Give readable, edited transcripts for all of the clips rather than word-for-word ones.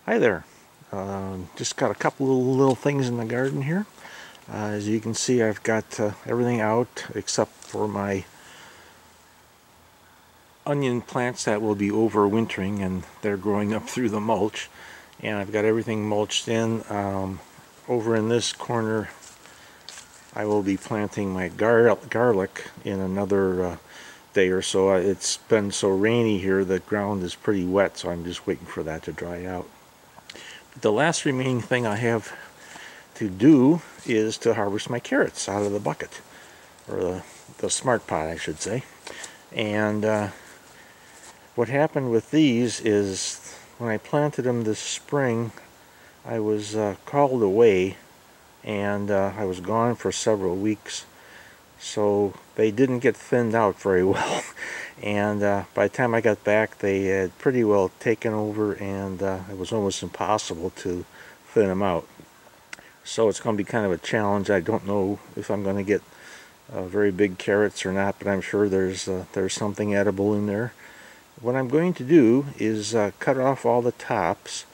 Hi there. Just got a couple little things in the garden here. As you can see, I've got everything out except for my onion plants that will be overwintering, and they're growing up through the mulch. And I've got everything mulched in. Over in this corner, I will be planting my garlic in another day or so. It's been so rainy here, the ground is pretty wet, so I'm just waiting for that to dry out. The last remaining thing I have to do is to harvest my carrots out of the bucket, or the smart pot, I should say. And what happened with these is when I planted them this spring, I was called away, and I was gone for several weeks, so they didn't get thinned out very well. And by the time I got back, they had pretty well taken over, and it was almost impossible to thin them out. So it's going to be kind of a challenge. I don't know if I'm going to get very big carrots or not, but I'm sure there's something edible in there. What I'm going to do is cut off all the tops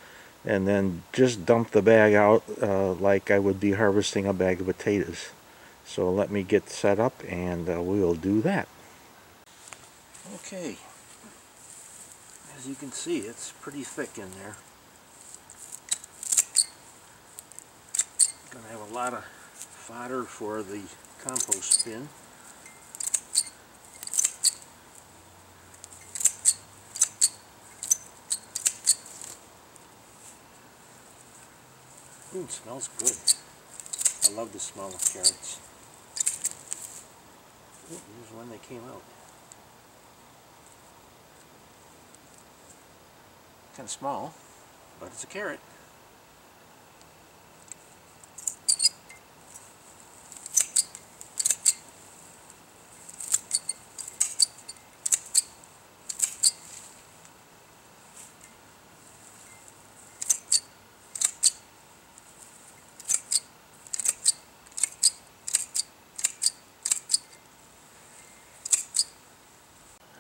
and then just dump the bag out like I would be harvesting a bag of potatoes. So let me get set up and we'll do that. Okay, as you can see, it's pretty thick in there. Gonna have a lot of fodder for the compost bin. Ooh, it smells good. I love the smell of carrots. Ooh, here's when they came out. Kind of small, but it's a carrot.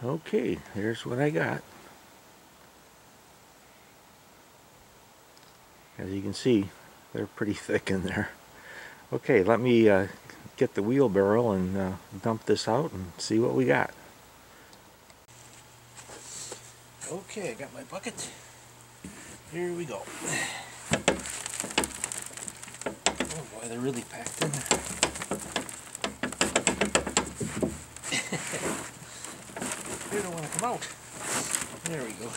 Okay, here's what I got. As you can see, they're pretty thick in there. Okay, let me get the wheelbarrow and dump this out and see what we got. Okay, I got my bucket. Here we go. Oh boy, they're really packed in there. They don't want to come out. There we go.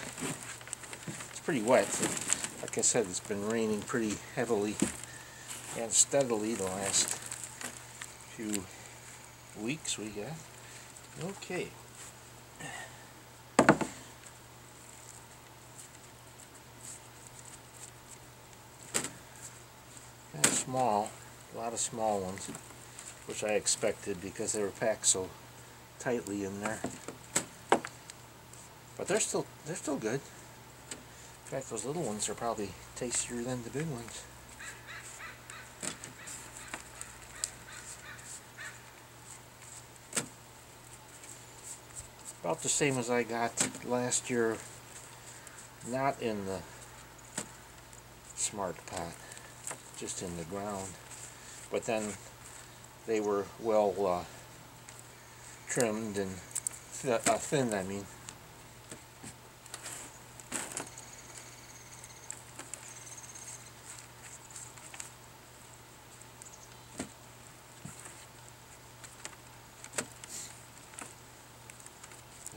It's pretty wet. Like I said, it's been raining pretty heavily and steadily the last few weeks we got. Okay. Kind of small, a lot of small ones, which I expected because they were packed so tightly in there. But they're still good. In fact, those little ones are probably tastier than the big ones. About the same as I got last year, not in the smart pot, just in the ground. But then they were well trimmed and thinned, I mean.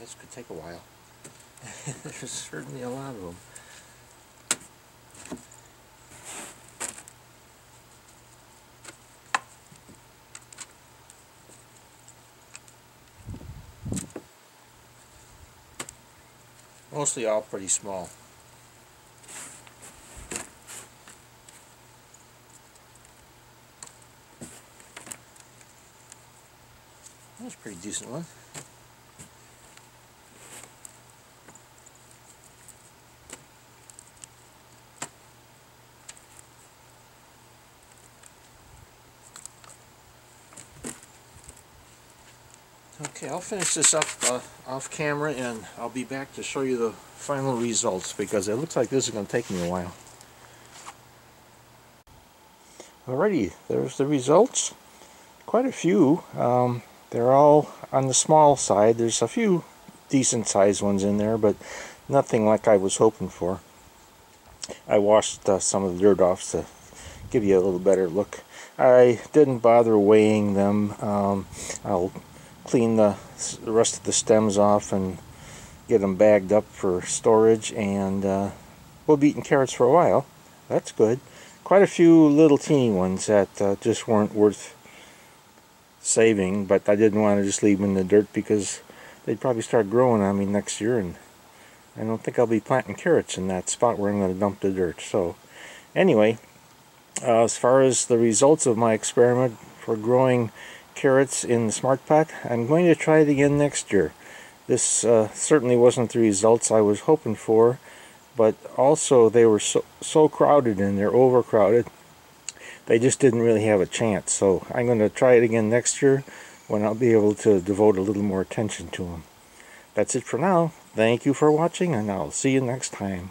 This could take a while. There's certainly a lot of them. Mostly all pretty small. That's a pretty decent one. Okay, I'll finish this up off camera, and I'll be back to show you the final results, because it looks like this is going to take me a while. Alrighty, there's the results. Quite a few. They're all on the small side. There's a few decent sized ones in there, but nothing like I was hoping for. I washed some of the dirt off to give you a little better look. I didn't bother weighing them. I'll clean the rest of the stems off and get them bagged up for storage, and we'll be eating carrots for a while. That's good. Quite a few little teeny ones that just weren't worth saving, but I didn't want to just leave them in the dirt because they'd probably start growing on me next year, and I don't think I'll be planting carrots in that spot where I'm going to dump the dirt. So anyway, as far as the results of my experiment for growing carrots in the Smart Pack, I'm going to try it again next year. This certainly wasn't the results I was hoping for, but also they were so crowded and they're overcrowded. They just didn't really have a chance. So I'm going to try it again next year when I'll be able to devote a little more attention to them. That's it for now. Thank you for watching, and I'll see you next time.